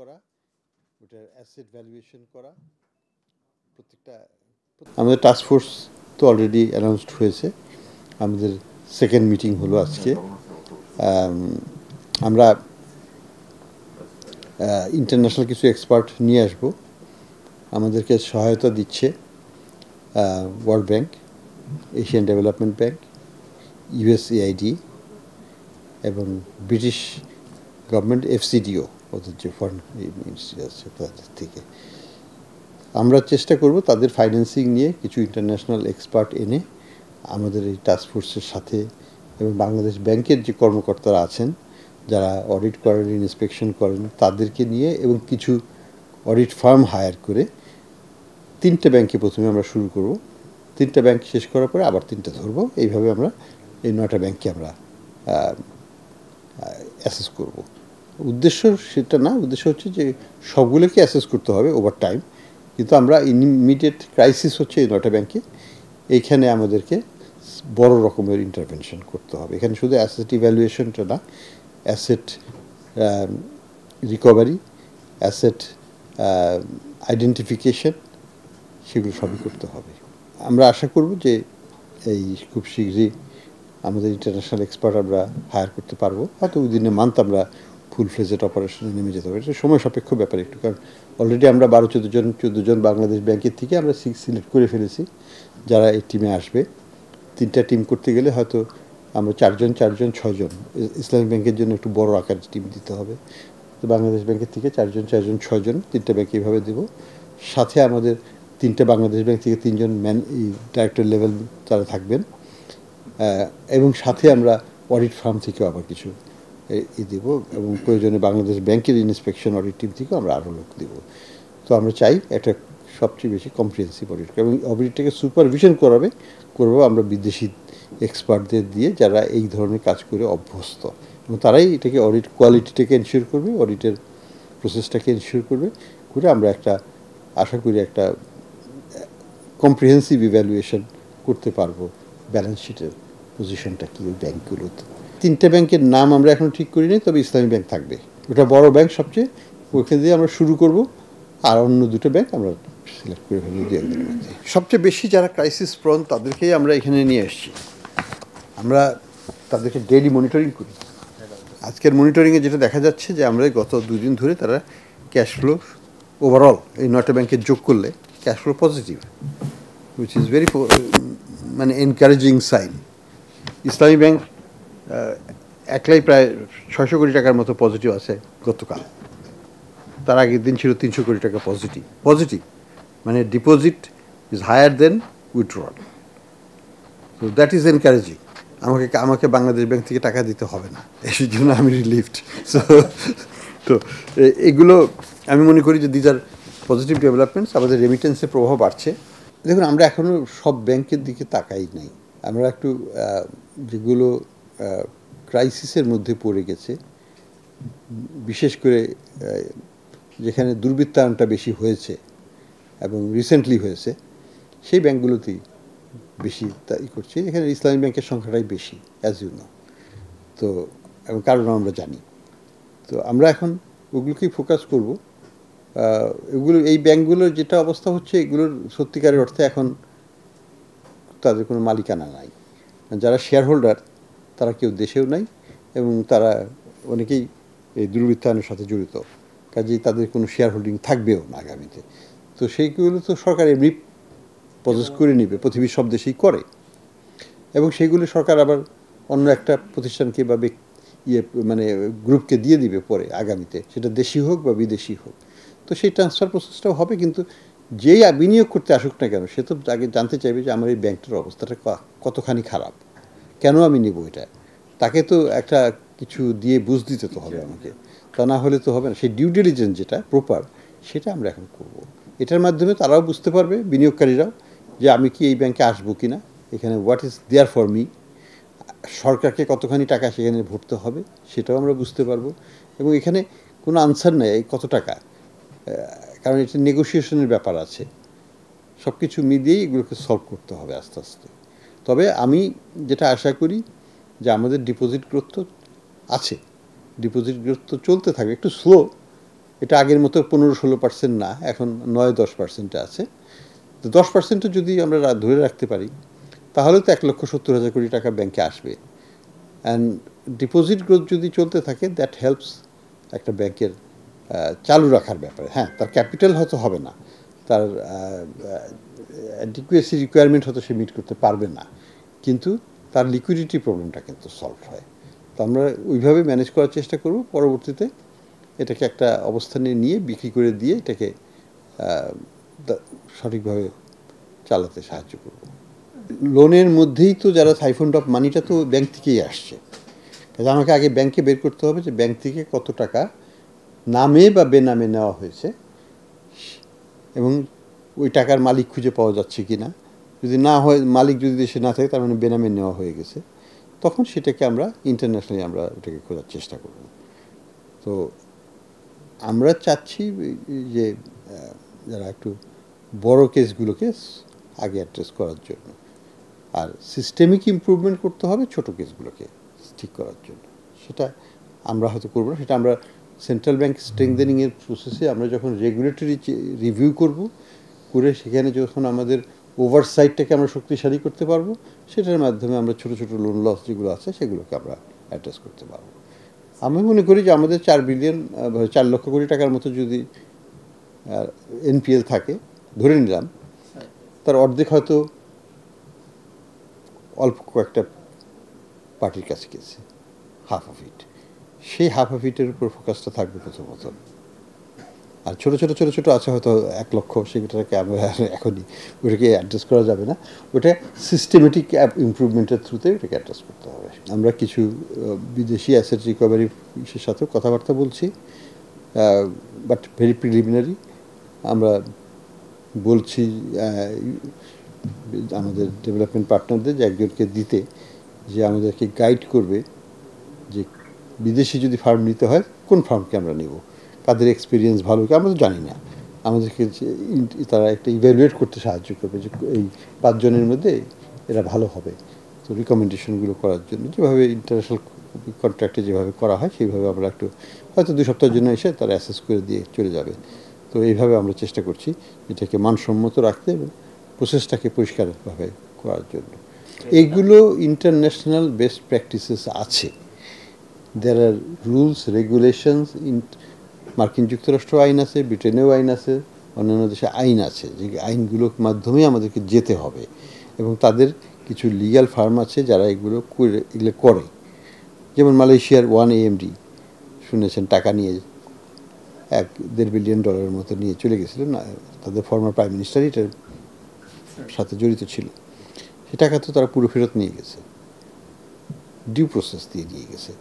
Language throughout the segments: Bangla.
করা, ওটার অ্যাসেট ভ্যালুয়েশন করা, প্রত্যেকটা আমাদের টাস্ক ফোর্স তো অলরেডি অ্যানাউন্সড হয়েছে। আমাদের সেকেন্ড মিটিং হলো আজকে। আমরা ইন্টারন্যাশনাল কিছু এক্সপার্ট নিয়ে আসব। আমাদেরকে সহায়তা দিচ্ছে world bank, Asian development bank, USAID এবং ব্রিটিশ গভর্নমেন্ট এফসিডিও, ওদের যে ফরেন মিনিস্ট্রি আছে তাদের থেকে। আমরা চেষ্টা করব তাদের ফাইন্যান্সিং নিয়ে কিছু ইন্টারন্যাশনাল এক্সপার্ট এনে আমাদের এই টাস্কফোর্সের সাথে, এবং বাংলাদেশ ব্যাংকের যে কর্মকর্তারা আছেন যারা অডিট করেন, ইন্সপেকশন করেন, তাদেরকে নিয়ে এবং কিছু অডিট ফার্ম হায়ার করে 3টে ব্যাংকে প্রথমে আমরা শুরু করব। 3টে ব্যাংক শেষ করার পরে আবার 3টে ধরবো। এইভাবে আমরা এই 9টা ব্যাংককে আমরা অ্যাসেস করব। উদ্দেশ্য সেটা না, উদ্দেশ্য হচ্ছে যে সবগুলোকে অ্যাসেস করতে হবে ওভার টাইম, কিন্তু আমরা ইমিডিয়েট ক্রাইসিস হচ্ছে এই 9টা ব্যাংকে। এইখানে আমাদেরকে বড় রকমের ইন্টারভেনশন করতে হবে। এখানে শুধু অ্যাসেট ইভ্যালুয়েশনটা না, অ্যাসেট রিকভারি, অ্যাসেট আইডেন্টিফিকেশন, সেগুলো সবই করতে হবে। আমরা আশা করব যে এই খুব শীঘ্রই আমাদের ইন্টারন্যাশনাল এক্সপার্ট আমরা হায়ার করতে পারবো। হয়তো উইদিন এ মান্থ আমরা ফুল ফ্লেজেড অপারেশনে নেমে যেতে পারি। এটা সময় সাপেক্ষ ব্যাপার একটু, কারণ অলরেডি আমরা 12-14 জন বাংলাদেশ ব্যাংকের থেকে আমরা সিলেক্ট করে ফেলেছি যারা এই টিমে আসবে। 3টা টিম করতে গেলে হয়তো আমরা 4 জন 6 জন, ইসলামিক ব্যাংকের জন্য একটু বড় আকারের টিম দিতে হবে। তো বাংলাদেশ ব্যাংকের থেকে 4 জন 6 জন 3টে ব্যাংক এইভাবে দেব। সাথে আমাদের 3টে বাংলাদেশ ব্যাংক থেকে 3 জন ডাইরেক্টর লেভেল তারা থাকবেন, এবং সাথে আমরা অডিট ফার্ম থেকেও আবার কিছু দেব, এবং প্রয়োজনে বাংলাদেশ ব্যাংকের ইন্সপেকশন অডিট টিম থেকেও আমরা আরও লোক দেব। তো আমরা চাই একটা সবচেয়ে বেশি কম্প্রিহেন্সিভ অডিট, এবং অডিটটাকে সুপারভিশন করবো আমরা বিদেশি এক্সপার্টদের দিয়ে যারা এই ধরনের কাজ করে অভ্যস্ত, এবং তারাই এটাকে অডিট কোয়ালিটিটাকে এনশিওর করবে, অডিটের প্রসেসটাকে এনশিওর করবে। করে আমরা একটা আশা করি একটা কম্প্রিহেন্সিভ ইভ্যালুয়েশন করতে পারবো ব্যালেন্স শিটের পজিশনটা কী ওই ব্যাঙ্কগুলোতে। 3টে ব্যাংকের নাম আমরা এখন ঠিক করিনি, তবে ইসলামী ব্যাংক থাকবে, ওটা বড় ব্যাংক সবচেয়ে, ওখান দিয়ে আমরা শুরু করব। আর অন্য 2টো ব্যাংক আমরা সিলেক্ট করে ফেলবো 2-একদিনের মধ্যে। সবচেয়ে বেশি যারা ক্রাইসিস প্রন তাদেরকেই আমরা এখানে নিয়ে এসেছি। আমরা তাদেরকে ডেইলি মনিটরিং করি। আজকের মনিটরিংয়ে যেটা দেখা যাচ্ছে যে আমরা গত 2 দিন ধরে তারা ক্যাশ ফ্লো ওভারঅল এই 9টা ব্যাংকের যোগ করলে cash flow positive, which is very মানে এনকারেজিং সাইন। ইসলামী ব্যাংক একলাই প্রায় 600 কোটি টাকার মতো পজিটিভ আছে গতকাল। তার আগের দিন ছিল 300 কোটি টাকা পজিটিভ, মানে deposit is higher than withdrawal. তো দ্যাট ইজ এনকারেজিং। আমাকে বাংলাদেশ ব্যাংক থেকে টাকা দিতে হবে না, এই জন্য আমি রিলিফড। তো এগুলো আমি মনে করি যে দিজ আর পজিটিভ ডেভেলপমেন্টস। আমাদের রেমিটেন্সের প্রভাব বাড়ছে। দেখুন, আমরা এখনও সব ব্যাংকের দিকে তাকাই নাই। আমরা একটু যেগুলো ক্রাইসিসের মধ্যে পড়ে গেছে, বিশেষ করে যেখানে দুর্বৃত্তায়নটা বেশি হয়েছে এবং রিসেন্টলি হয়েছে, সেই ব্যাংকগুলোতেই বেশি তাই করছে। এখানে ইসলামী ব্যাংকের সংখ্যাটাই বেশি, অ্যাজ ইউ নো। তো এবং কারণ আমরা জানি। তো আমরা এখন ওগুলোকেই ফোকাস করব। এই ব্যাংকগুলোর যেটা অবস্থা হচ্ছে, এগুলোর সত্যিকারের অর্থে এখন তাদের কোনো মালিকানা নাই। যারা শেয়ার হোল্ডার তারা কেউ দেশেও নাই, এবং তারা অনেকেই এই দুর্বৃত্তায়নের সাথে জড়িত, কাজেই তাদের কোনো শেয়ার হোল্ডিং থাকবেও না আগামীতে। তো সেইগুলো তো সরকার এমনি পজেস করে নিবে, পৃথিবীর সব দেশেই করে, এবং সেইগুলো সরকার আবার অন্য একটা প্রতিষ্ঠানকে বা মানে গ্রুপকে দিয়ে দিবে পরে আগামীতে, সেটা দেশি হোক বা বিদেশি হোক। তো সেই ট্রান্সফার প্রসেসটাও হবে, কিন্তু যেই বিনিয়োগ করতে আসুক না কেন, সে তো আগে জানতে চাইবে যে আমার এই ব্যাংকটার অবস্থাটা কতখানি খারাপ, কেন আমি নেব এটা। তাকে তো একটা কিছু দিয়ে বুঝ দিতে তো হবে আমাকে, তা না হলে তো হবে না। সেই ডিউ ডিলিজেন্স যেটা প্রপার, সেটা আমরা এখন করব। এটার মাধ্যমে তারাও বুঝতে পারবে, বিনিয়োগকারীরাও, যে আমি কি এই ব্যাংকে আসবো কি না, এখানে what is there for me, সরকারকে কতখানি টাকা সেখানে ভরতে হবে সেটাও আমরা বুঝতে পারবো। এবং এখানে কোনো আনসার নেই এই কত টাকা, কারণ এটা নেগোসিয়েশনের ব্যাপার আছে। সব কিছু মিলিয়েই এগুলোকে সলভ করতে হবে আস্তে আস্তে। তবে আমি যেটা আশা করি যে আমাদের ডিপোজিট গ্রোথ তো আছে, ডিপোজিট গ্রোথ তো চলতে থাকবে, একটু স্লো, এটা আগের মতো 15-16% না, এখন 9-10% আছে। তো 10% যদি আমরা ধরে রাখতে পারি তাহলে তো 1,70,000 কোটি টাকা ব্যাংকে আসবে। অ্যান্ড ডিপোজিট গ্রোথ যদি চলতে থাকে, দ্যাট হেল্পস একটা ব্যাংকের চালু রাখার ব্যাপারে। হ্যাঁ, তার ক্যাপিটাল হয়তো হবে না, তার অ্যাডিকুয়েসি রিকোয়ারমেন্ট হয়তো সে মিট করতে পারবে না, কিন্তু তার লিকুইডিটি প্রবলেমটা কিন্তু সলভ হয়। তো আমরা ওইভাবে ম্যানেজ করার চেষ্টা করব। পরবর্তীতে এটাকে একটা অবস্থানে নিয়ে বিক্রি করে দিয়ে এটাকে সঠিকভাবে চালাতে সাহায্য করব। লোনের মধ্যেই তো যারা সাইফন্ড অফ মানিটা তো ব্যাংক থেকেই আসছে। কাজে আমাকে আগে ব্যাংকে বের করতে হবে যে ব্যাংক থেকে কত টাকা নামে বা বেনামে নেওয়া হয়েছে এবং ওই টাকার মালিক খুঁজে পাওয়া যাচ্ছে কি না। যদি না হয়, মালিক যদি দেশে না থাকে, তার মানে বেনামে নেওয়া হয়ে গেছে, তখন সেটাকে আমরা ইন্টারন্যাশনালি আমরা ওটাকে খোঁজার চেষ্টা করব। তো আমরা চাচ্ছি যে যারা একটু বড় কেসগুলোকে আগে অ্যাড্রেস করার জন্য, আর সিস্টেমিক ইমপ্রুভমেন্ট করতে হবে ছোট কেসগুলোকে ঠিক করার জন্য। সেটা আমরা হয়তো করবো না, সেটা আমরা সেন্ট্রাল ব্যাংক স্ট্রেংথেনিংয়ের প্রসেসে আমরা যখন রেগুলেটরি রিভিউ করে সেখানে যখন আমাদের ওভারসাইটটাকে আমরা শক্তিশালী করতে পারবো, সেটার মাধ্যমে আমরা ছোটো ছোটো লোন লস যেগুলো আছে সেগুলোকে আমরা অ্যাড্রেস করতে পারবো। আমি মনে করি যে আমাদের 4 লক্ষ কোটি টাকার মতো যদি এনপিএল থাকে, ধরে নিলাম, তার অর্ধেক হয়তো অল্প কয়েকটা পার্টির কাছে গেছে, হাফ অফ ইট। সেই হাফ অফ ইটের উপর ফোকাসটা থাকবে প্রথমত। আর ছোটো ছোটো ছোটো ছোটো আছে হয়তো 1 লক্ষ, সেটাকে আমরা এখনই ওটাকে অ্যাড্রেস করা যাবে না। ওটা সিস্টেমেটিক ইমপ্রুভমেন্টের থ্রুতে ওটাকে অ্যাড্রেস করতে হবে। আমরা কিছু বিদেশি অ্যাসেট রিকভারি ইসের সাথেও কথাবার্তা বলছি, বাট ভেরি প্রিলিমিনারি। আমরা বলছি আমাদের ডেভেলপমেন্ট পার্টনারদের যে একজনকে দিতে, যে আমাদেরকে গাইড করবে যে বিদেশি যদি ফার্ম নিতে হয় কোন ফার্মকে আমরা নেব, তাদের এক্সপিরিয়েন্স ভালো কি আমরা তো জানি না, আমাদেরকে তারা একটা ইভ্যালুয়েট করতে সাহায্য করবে যে এই 5 জনের মধ্যে এরা ভালো হবে। তো রিকমেন্ডেশনগুলো করার জন্য যেভাবে ইন্টারন্যাশনাল কন্ট্রাক্টে যেভাবে করা হয় সেইভাবে আমরা একটু হয়তো 2 সপ্তাহের জন্য এসে তারা অ্যাসেস করে দিয়ে চলে যাবে। তো এইভাবে আমরা চেষ্টা করছি এটাকে মানসম্মত রাখতে এবং প্রসেসটাকে পরিষ্কারভাবে করার জন্য। এইগুলো ইন্টারন্যাশনাল বেস্ট প্র্যাকটিসেস আছে। দেয়ার আর রুলস রেগুলেশনস, মার্কিন যুক্তরাষ্ট্র আইন আছে, ব্রিটেনেও আইন আছে, অন্যান্য দেশে আইন আছে, যে আইনগুলোর মাধ্যমে আমাদেরকে যেতে হবে। এবং তাদের কিছু লিগ্যাল ফার্ম আছে যারা এগুলো করে। যেমন মালয়েশিয়ার 1AMD শুনেছেন, টাকা নিয়ে $1.5 বিলিয়ন মতো নিয়ে চলে গেছিলেন, তাদের ফর্মার প্রাইম মিনিস্টার এটার সাথে জড়িত ছিল। সে টাকা তো তারা পুরো ফেরত নিয়ে গেছে, ডিউ প্রসেস দিয়ে নিয়ে গেছে।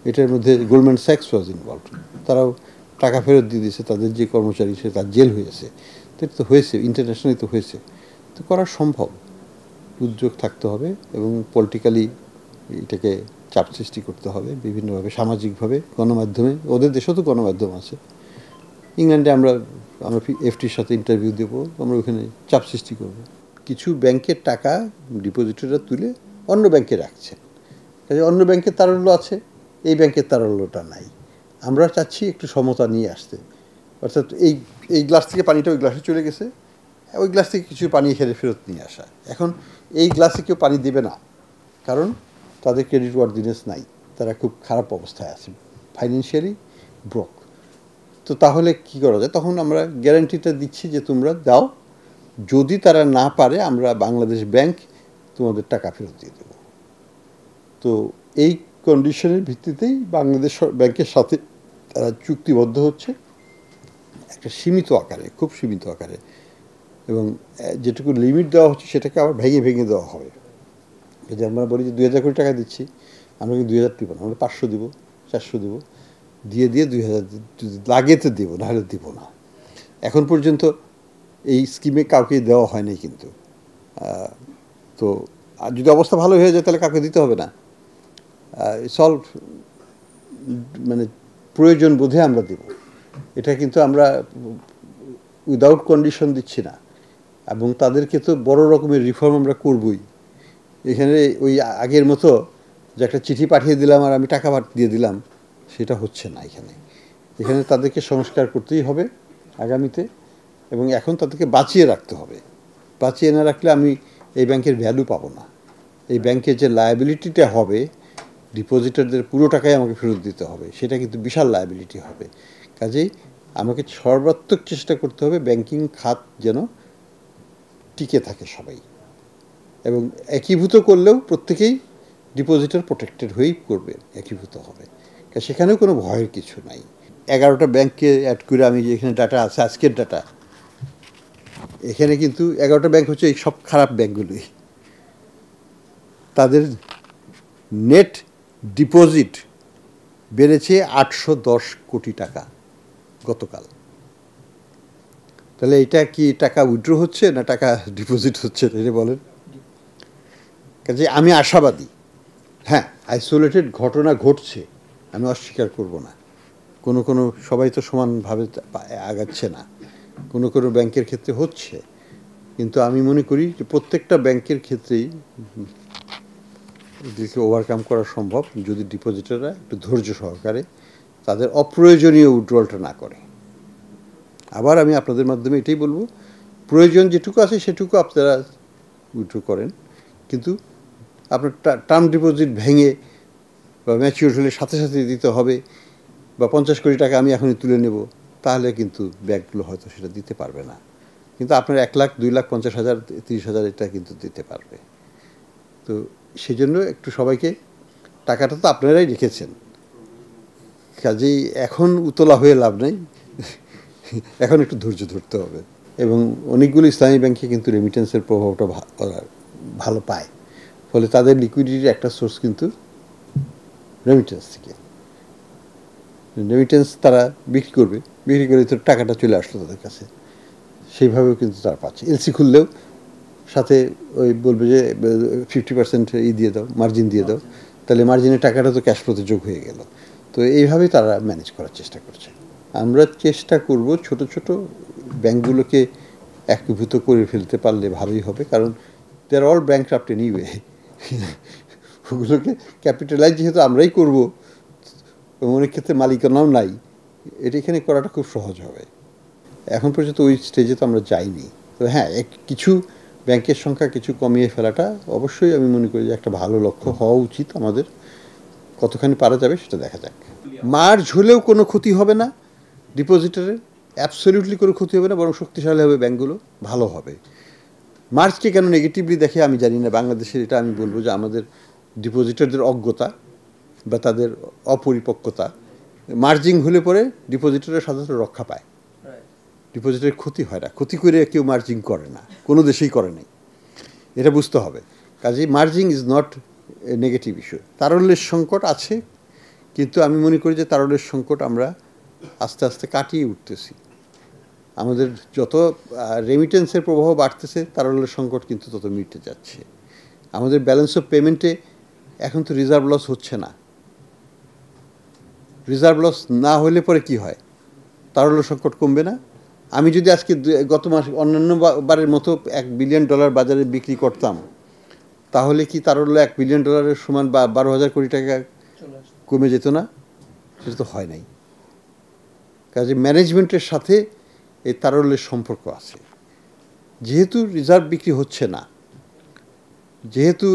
এটার মধ্যে গোল্ডম্যান স্যাক্স ওয়াজ ইনভলভড, তারাও টাকা ফেরত দিয়ে দিয়েছে, তাদের যে কর্মচারী সে তার জেল হয়েছে। তো এটা তো হয়েছে, ইন্টারন্যাশনালি তো হয়েছে। তো করা সম্ভব, উদ্যোগ থাকতে হবে এবং পলিটিক্যালি এটাকে চাপ সৃষ্টি করতে হবে বিভিন্নভাবে, সামাজিকভাবে, গণমাধ্যমে। ওদের দেশেও তো গণমাধ্যম আছে। ইংল্যান্ডে আমরা এফটির সাথে ইন্টারভিউ দেবো, আমরা ওখানে চাপ সৃষ্টি করব। কিছু ব্যাংকের টাকা ডিপোজিটররা তুলে অন্য ব্যাংকে রাখছে, কাজে অন্য ব্যাংকের তারল্য আছে, এই ব্যাংকের তারল্যটা নাই। আমরা চাচ্ছি একটু সমতা নিয়ে আসতে, অর্থাৎ এই গ্লাস থেকে পানিটা ওই গ্লাসে চলে গেছে, ওই গ্লাস থেকে কিছু পানি এখানে ফেরত নিয়ে আসা। এখন এই গ্লাসে কেউ পানি দেবে না, কারণ তাদের ক্রেডিট ওয়ার্দিনেস নাই, তারা খুব খারাপ অবস্থায় আছে, ফাইন্যান্সিয়ালি ব্রোক। তো তাহলে কি করা যায়? তখন আমরা গ্যারান্টিটা দিচ্ছি যে তোমরা দাও, যদি তারা না পারে আমরা বাংলাদেশ ব্যাংক তোমাদের টাকা ফেরত দিয়ে দেব। তো এই কন্ডিশনের ভিত্তিতেই বাংলাদেশ ব্যাংকের সাথে তারা চুক্তিবদ্ধ হচ্ছে একটা সীমিত আকারে, খুব সীমিত আকারে, এবং যেটুকু লিমিট দেওয়া হচ্ছে সেটাকে আবার ভেঙে ভেঙে দেওয়া হবে। যদি আমরা বলি যে 2,000 কোটি টাকা দিচ্ছি, আমরা কি 2,000 দেবো না, আমরা 500 দেবো, 400 দেবো, দিয়ে 2,000 যদি লাগে তো দেবো, নাহলে দেবো না। এখন পর্যন্ত এই স্কিমে কাউকে দেওয়া হয়নি কিন্তু। তো আর যদি অবস্থা ভালো হয়ে যায় তাহলে কাউকে দিতে হবে না, সলভ, মানে প্রয়োজন বোধে আমরা দেব। এটা কিন্তু আমরা উইদাউট কন্ডিশন দিচ্ছি না। এবং তাদেরকে তো বড় রকমের রিফর্ম আমরা করবই। এখানে ওই আগের মতো যে একটা চিঠি পাঠিয়ে দিলাম আর আমি টাকা দিয়ে দিলাম, সেটা হচ্ছে না এখানে। এখানে তাদেরকে সংস্কার করতেই হবে আগামীতে, এবং এখন তাদেরকে বাঁচিয়ে রাখতে হবে। বাঁচিয়ে না রাখলে আমি এই ব্যাংকের ভ্যালু পাবো না। এই ব্যাংকের যে লায়াবিলিটিটা হবে, ডিপোজিটারদের পুরো টাকাই আমাকে ফেরত দিতে হবে, সেটা কিন্তু বিশাল লায়াবিলিটি হবে। কাজেই আমাকে সর্বাত্মক চেষ্টা করতে হবে ব্যাংকিং খাত যেন টিকে থাকে সবাই, এবং একীভূত করলেও প্রত্যেকেই ডিপোজিটার প্রোটেক্টেড হয়েই করবে, একীভূত হবে। সেখানেও কোনো ভয়ের কিছু নাই। 11টা ব্যাংককে অ্যাড করে আমি যে এখানে ডাটা আছে আজকের ডাটা, এখানে কিন্তু 11টা ব্যাংক হচ্ছে এই সব খারাপ ব্যাংকগুলোই। তাদের নেট ডিপোজিট বেড়েছে 810 কোটি টাকা গতকাল। তাহলে এটা কি টাকা উইথড্র হচ্ছে না টাকা ডিপোজিট হচ্ছে, এটা বলেন। কাজে আমি আশাবাদী। হ্যাঁ, আইসোলেটেড ঘটনা ঘটছে, আমি অস্বীকার করব না। কোনো সবাই তো সমানভাবে আগাচ্ছে না, কোনো ব্যাংকের ক্ষেত্রে হচ্ছে। কিন্তু আমি মনে করি যে প্রত্যেকটা ব্যাংকের ক্ষেত্রেই এদেরকে ওভারকাম করা সম্ভব যদি ডিপোজিটাররা একটু ধৈর্য সহকারে তাদের অপ্রয়োজনীয় উইথড্রলটা না করে। আবার আমি আপনাদের মাধ্যমে এটাই বলবো, প্রয়োজন যেটুকু আছে সেটুকু আপনারা উইথড্র করেন, কিন্তু আপনার টার্ম ডিপোজিট ভেঙে বা ম্যাচিওর হলে সাথে সাথে দিতে হবে, বা 50 কোটি টাকা আমি এখনই তুলে নেব, তাহলে কিন্তু ব্যাংকগুলো হয়তো সেটা দিতে পারবে না। কিন্তু আপনার 1 লাখ, 2 লাখ, 50,000, 30,000 এটা কিন্তু দিতে পারবে। তো সেই জন্য একটু সবাইকে, টাকাটা তো আপনারাই রেখেছেন, কাজেই এখন উতলা হয়ে লাভ নেই, এখন একটু ধৈর্য ধরতে হবে। এবং অনেকগুলো ইসলামী ব্যাংকে কিন্তু রেমিটেন্সের প্রভাবটা ভালো পায়, ফলে তাদের লিকুইডিটির একটা সোর্স কিন্তু রেমিটেন্স থেকে। রেমিটেন্স তারা বিক্রি করবে, বিক্রি করে তো টাকাটা চলে আসলো তাদের কাছে, সেইভাবেও কিন্তু তারা পাচ্ছে। এলসি খুললেও সাথে ওই বলবে যে 50% দিয়ে দাও, মার্জিন দিয়ে দাও, তাহলে মার্জিনের টাকাটা তো ক্যাশ ফ্লোতে যোগ হয়ে গেল। তো এইভাবেই তারা ম্যানেজ করার চেষ্টা করছে। আমরা চেষ্টা করব ছোট ছোট ব্যাংকগুলোকে একীভূত করে ফেলতে পারলে ভালোই হবে, কারণ দে আর অল ব্যাংকরাপ্ট এনিওয়ে। ওগুলোকে ক্যাপিটালাইজ যেহেতু আমরাই করব, অনেক ক্ষেত্রে মালিকানাও নাই, এটা এখানে করাটা খুব সহজ হবে। এখন পর্যন্ত ওই স্টেজে তো আমরা যাইনি। তো হ্যাঁ, কিছু ব্যাংকের সংখ্যা কিছু কমিয়ে ফেলাটা অবশ্যই আমি মনে করি যে একটা ভালো লক্ষ্য হওয়া উচিত আমাদের। কতখানি পারা যাবে সেটা দেখা যাক। মার্জ হলেও কোনো ক্ষতি হবে না ডিপোজিটারের, অ্যাবসলিউটলি কোনো ক্ষতি হবে না, বরং শক্তিশালী হবে ব্যাংকগুলো, ভালো হবে। মার্জকে কেন নেগেটিভলি দেখে আমি জানি না বাংলাদেশের, এটা আমি বলবো যে আমাদের ডিপোজিটারদের অজ্ঞতা বা তাদের অপরিপক্কতা। মার্জিং হলে পরে ডিপোজিটাররা সাধারণত রক্ষা পায়, ডিপোজিটের ক্ষতি হয় না। ক্ষতি করে কেউ মার্জিং করে না, কোনো দেশেই করে নাই, এটা বুঝতে হবে। কাজেই merging is not a negative issue. তারল্যের সংকট আছে, কিন্তু আমি মনে করি যে তারল্যের সংকট আমরা আস্তে আস্তে কাটিয়ে উঠতেছি। আমাদের যত রেমিটেন্সের প্রবাহ বাড়তেছে, তারল্যের সংকট কিন্তু তত মিটে যাচ্ছে। আমাদের ব্যালেন্স অফ পেমেন্টে এখন তো রিজার্ভ লস হচ্ছে না। রিজার্ভ লস না হলে পরে কি হয়? তারল্য সংকট কমবে না। আমি যদি আজকে গত মাসে অন্যান্য বারের মতো $1 বিলিয়ন বাজারে বিক্রি করতাম, তাহলে কি তারল্য $1 বিলিয়ন সমান বা 12,000 কোটি টাকা কমে যেত না? সেটা তো হয় নাই। কাজে ম্যানেজমেন্টের সাথে এই তারল্যের সম্পর্ক আছে। যেহেতু রিজার্ভ বিক্রি হচ্ছে না, যেহেতু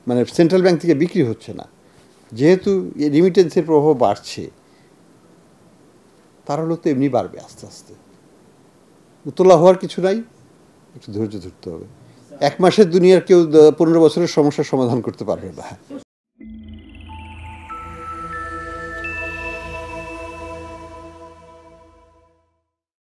মানে সেন্ট্রাল ব্যাংক থেকে বিক্রি হচ্ছে না, যেহেতু রিমিটেন্সের প্রভাব বাড়ছে, তারল্য তো এমনি বাড়বে আস্তে আস্তে। উতলা হওয়ার কিছু নাই, একটু ধৈর্য ধরতে হবে। 1 মাসের দুনিয়ার কেউ 15 বছরের সমস্যার সমাধান করতে পারবে না।